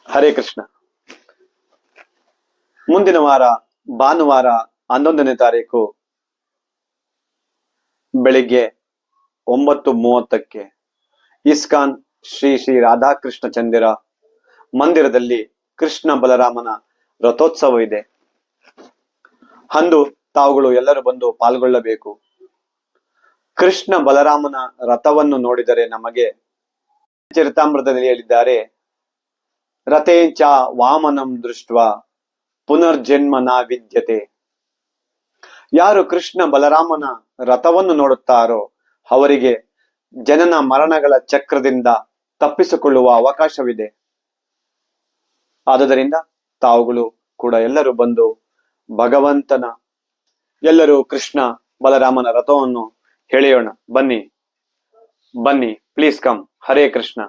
ಹರೇ ಕೃಷ್ಣ. ಮುಂದಿನ ವಾರ ಭಾನುವಾರ 11ನೇ ತಾರೀಕು ಬೆಳಿಗ್ಗೆ 9:30ಕ್ಕೆ ಇಸ್ಕಾನ್ ಶ್ರೀ ಶ್ರೀ ರಾಧಾಕೃಷ್ಣ ಚಂದಿರ ಮಂದಿರದಲ್ಲಿ ಕೃಷ್ಣ ಬಲರಾಮನ ರಥೋತ್ಸವ ಇದೆ. ಅಂದು ತಾವುಗಳು ಎಲ್ಲರೂ ಬಂದು ಪಾಲ್ಗೊಳ್ಳಬೇಕು. ಕೃಷ್ಣ ಬಲರಾಮನ ರಥವನ್ನು ನೋಡಿದರೆ ನಮಗೆ ಚರಿತಾಮೃತದಲ್ಲಿ ಹೇಳಿದ್ದಾರೆ, ರಥೇಂಚ ವಾಮನಂ ದೃಷ್ಟ ಪುನರ್ಜನ್ಮ ನ ವಿದ್ಯತೆ. ಯಾರು ಕೃಷ್ಣ ಬಲರಾಮನ ರಥವನ್ನು ನೋಡುತ್ತಾರೋ ಅವರಿಗೆ ಜನನ ಮರಣಗಳ ಚಕ್ರದಿಂದ ತಪ್ಪಿಸಿಕೊಳ್ಳುವ ಅವಕಾಶವಿದೆ. ಆದುದರಿಂದ ತಾವುಗಳು ಕೂಡ ಎಲ್ಲರೂ ಬಂದು ಭಗವಂತನ ಎಲ್ಲರೂ ಕೃಷ್ಣ ಬಲರಾಮನ ರಥವನ್ನು ಎಳೆಯೋಣ. ಬನ್ನಿ ಬನ್ನಿ, ಪ್ಲೀಸ್ ಕಮ್. ಹರೇ ಕೃಷ್ಣ.